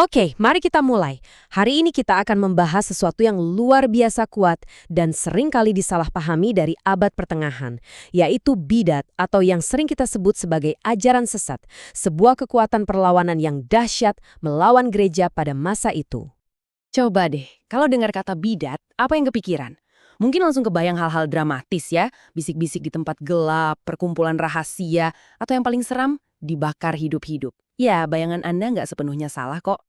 Oke, mari kita mulai. Hari ini kita akan membahas sesuatu yang luar biasa kuat dan sering kali disalahpahami dari abad pertengahan, yaitu bidat atau yang sering kita sebut sebagai ajaran sesat, sebuah kekuatan perlawanan yang dahsyat melawan gereja pada masa itu. Coba deh, kalau dengar kata bidat, apa yang kepikiran? Mungkin langsung kebayang hal-hal dramatis ya, bisik-bisik di tempat gelap, perkumpulan rahasia, atau yang paling seram, dibakar hidup-hidup. Ya, bayangan Anda nggak sepenuhnya salah kok.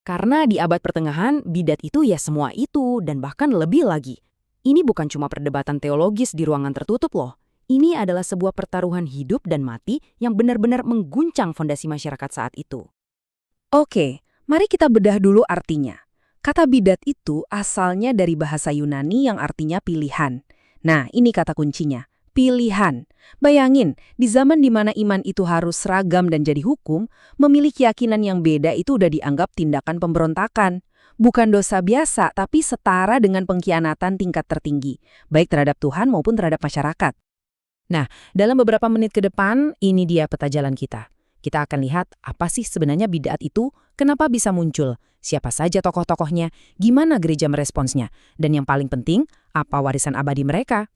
Karena di abad pertengahan, bidat itu ya semua itu dan bahkan lebih lagi. Ini bukan cuma perdebatan teologis di ruangan tertutup loh. Ini adalah sebuah pertaruhan hidup dan mati yang benar-benar mengguncang fondasi masyarakat saat itu. Oke, mari kita bedah dulu artinya. Kata bidat itu asalnya dari bahasa Yunani yang artinya pilihan. Nah, ini kata kuncinya, pilihan. Bayangin, di zaman di mana iman itu harus seragam dan jadi hukum, memilih keyakinan yang beda itu udah dianggap tindakan pemberontakan. Bukan dosa biasa, tapi setara dengan pengkhianatan tingkat tertinggi, baik terhadap Tuhan maupun terhadap masyarakat. Nah, dalam beberapa menit ke depan, ini dia peta jalan kita. Kita akan lihat apa sih sebenarnya bid'at itu, kenapa bisa muncul, siapa saja tokoh-tokohnya, gimana gereja meresponsnya, dan yang paling penting, apa warisan abadi mereka.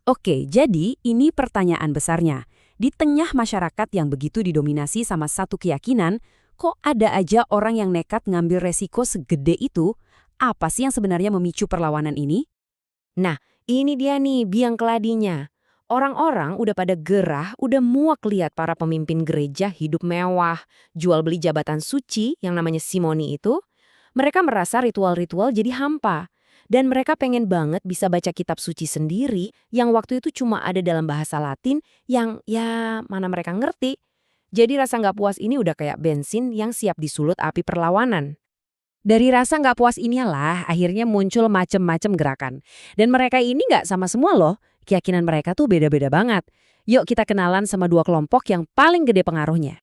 Oke, jadi ini pertanyaan besarnya. Di tengah masyarakat yang begitu didominasi sama satu keyakinan, kok ada aja orang yang nekat ngambil resiko segede itu? Apa sih yang sebenarnya memicu perlawanan ini? Nah, ini dia nih biang keladinya. Orang-orang udah pada gerah, udah muak lihat para pemimpin gereja hidup mewah, jual beli jabatan suci yang namanya simoni itu. Mereka merasa ritual-ritual jadi hampa. Dan mereka pengen banget bisa baca kitab suci sendiri yang waktu itu cuma ada dalam bahasa Latin yang ya mana mereka ngerti. Jadi rasa nggak puas ini udah kayak bensin yang siap disulut api perlawanan. Dari rasa nggak puas inilah akhirnya muncul macem-macem gerakan. Dan mereka ini nggak sama semua loh, keyakinan mereka tuh beda-beda banget. Yuk kita kenalan sama dua kelompok yang paling gede pengaruhnya.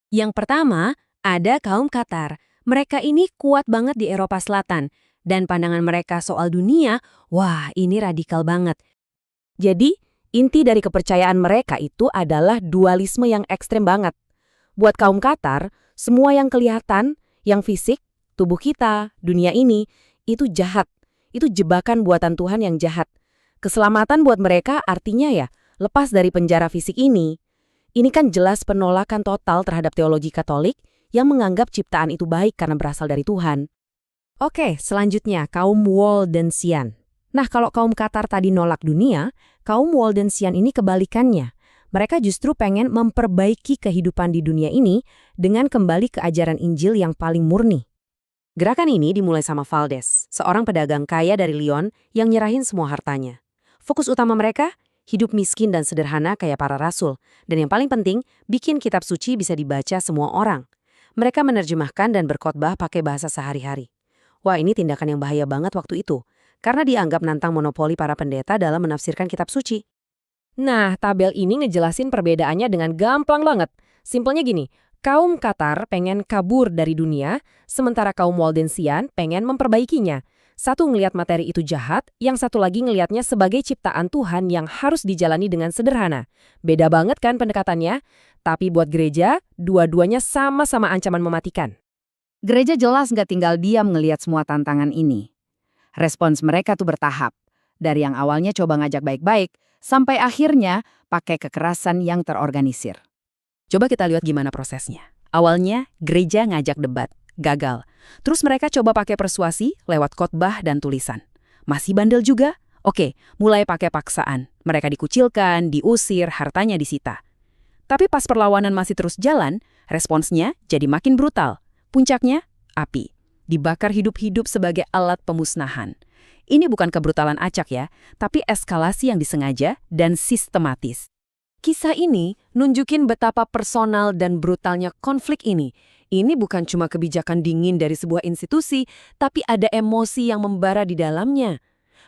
Yang pertama, ada kaum Qatar. Mereka ini kuat banget di Eropa Selatan. Dan pandangan mereka soal dunia, wah ini radikal banget. Jadi, inti dari kepercayaan mereka itu adalah dualisme yang ekstrem banget. Buat kaum Qatar, semua yang kelihatan, yang fisik, tubuh kita, dunia ini, itu jahat. Itu jebakan buatan Tuhan yang jahat. Keselamatan buat mereka artinya ya, lepas dari penjara fisik ini. Ini kan jelas penolakan total terhadap teologi Katolik yang menganggap ciptaan itu baik karena berasal dari Tuhan. Oke, selanjutnya kaum Waldensian. Nah, kalau kaum Qatar tadi nolak dunia, kaum Waldensian ini kebalikannya. Mereka justru pengen memperbaiki kehidupan di dunia ini dengan kembali ke ajaran Injil yang paling murni. Gerakan ini dimulai sama Valdes, seorang pedagang kaya dari Lyon yang nyerahin semua hartanya. Fokus utama mereka, hidup miskin dan sederhana kayak para rasul. Dan yang paling penting, bikin kitab suci bisa dibaca semua orang. Mereka menerjemahkan dan berkhotbah pakai bahasa sehari-hari. Wah, ini tindakan yang bahaya banget waktu itu, karena dianggap nantang monopoli para pendeta dalam menafsirkan kitab suci. Nah, tabel ini ngejelasin perbedaannya dengan gampang banget. Simpelnya gini, kaum Qatar pengen kabur dari dunia, sementara kaum Waldensian pengen memperbaikinya. Satu ngelihat materi itu jahat, yang satu lagi ngelihatnya sebagai ciptaan Tuhan yang harus dijalani dengan sederhana. Beda banget kan pendekatannya? Tapi buat gereja, dua-duanya sama-sama ancaman mematikan. Gereja jelas nggak tinggal diam ngelihat semua tantangan ini. Respons mereka tuh bertahap. Dari yang awalnya coba ngajak baik-baik, sampai akhirnya pakai kekerasan yang terorganisir. Coba kita lihat gimana prosesnya. Awalnya, gereja ngajak debat. Gagal. Terus mereka coba pakai persuasi lewat khotbah dan tulisan. Masih bandel juga? Oke, mulai pakai paksaan. Mereka dikucilkan, diusir, hartanya disita. Tapi pas perlawanan masih terus jalan, responsnya jadi makin brutal. Puncaknya, api. Dibakar hidup-hidup sebagai alat pemusnahan. Ini bukan kebrutalan acak ya, tapi eskalasi yang disengaja dan sistematis. Kisah ini nunjukin betapa personal dan brutalnya konflik ini. Ini bukan cuma kebijakan dingin dari sebuah institusi, tapi ada emosi yang membara di dalamnya.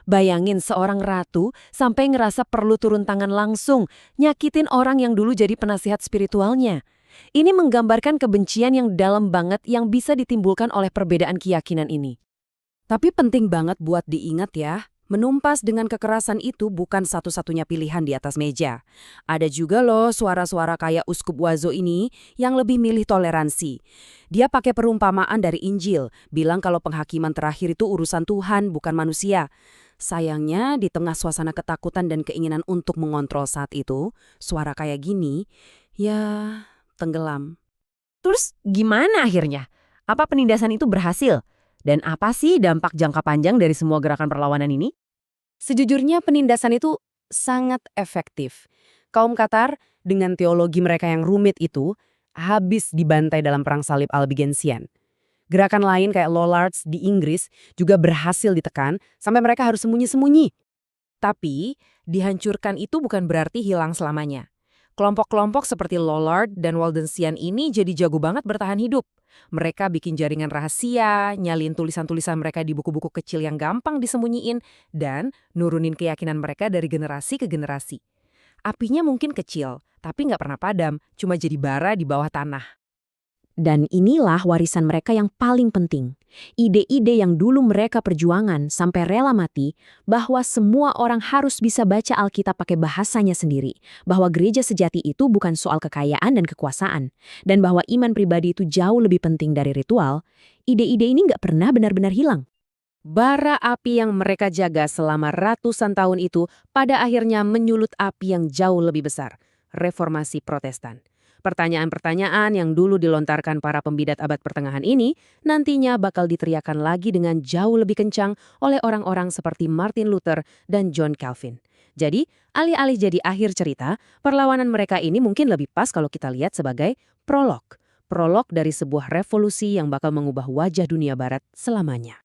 Bayangin seorang ratu sampai ngerasa perlu turun tangan langsung, nyakitin orang yang dulu jadi penasihat spiritualnya. Ini menggambarkan kebencian yang dalam banget yang bisa ditimbulkan oleh perbedaan keyakinan ini. Tapi penting banget buat diingat ya, Menumpas dengan kekerasan itu bukan satu-satunya pilihan di atas meja. Ada juga loh suara-suara kayak Uskup Wazo ini yang lebih milih toleransi. Dia pakai perumpamaan dari Injil, bilang kalau penghakiman terakhir itu urusan Tuhan, bukan manusia. Sayangnya, di tengah suasana ketakutan dan keinginan untuk mengontrol saat itu, suara kayak gini, ya tenggelam. Terus gimana akhirnya? Apa penindasan itu berhasil? Dan apa sih dampak jangka panjang dari semua gerakan perlawanan ini? Sejujurnya penindasan itu sangat efektif. Kaum Qatar dengan teologi mereka yang rumit itu habis dibantai dalam perang salib Albigensian. Gerakan lain kayak Lollards di Inggris juga berhasil ditekan sampai mereka harus sembunyi-sembunyi. Tapi dihancurkan itu bukan berarti hilang selamanya. Kelompok-kelompok seperti Lollard dan Waldensian ini jadi jago banget bertahan hidup. Mereka bikin jaringan rahasia, nyalin tulisan-tulisan mereka di buku-buku kecil yang gampang disembunyiin, dan nurunin keyakinan mereka dari generasi ke generasi. Apinya mungkin kecil, tapi nggak pernah padam, cuma jadi bara di bawah tanah. Dan inilah warisan mereka yang paling penting. Ide-ide yang dulu mereka perjuangan sampai rela mati, bahwa semua orang harus bisa baca Alkitab pakai bahasanya sendiri, bahwa gereja sejati itu bukan soal kekayaan dan kekuasaan, dan bahwa iman pribadi itu jauh lebih penting dari ritual, ide-ide ini nggak pernah benar-benar hilang. Bara api yang mereka jaga selama ratusan tahun itu pada akhirnya menyulut api yang jauh lebih besar, reformasi Protestan. Pertanyaan-pertanyaan yang dulu dilontarkan para pembidat abad pertengahan ini nantinya bakal diteriakan lagi dengan jauh lebih kencang oleh orang-orang seperti Martin Luther dan John Calvin. Jadi, alih-alih jadi akhir cerita, perlawanan mereka ini mungkin lebih pas kalau kita lihat sebagai prolog. Prolog dari sebuah revolusi yang bakal mengubah wajah dunia barat selamanya.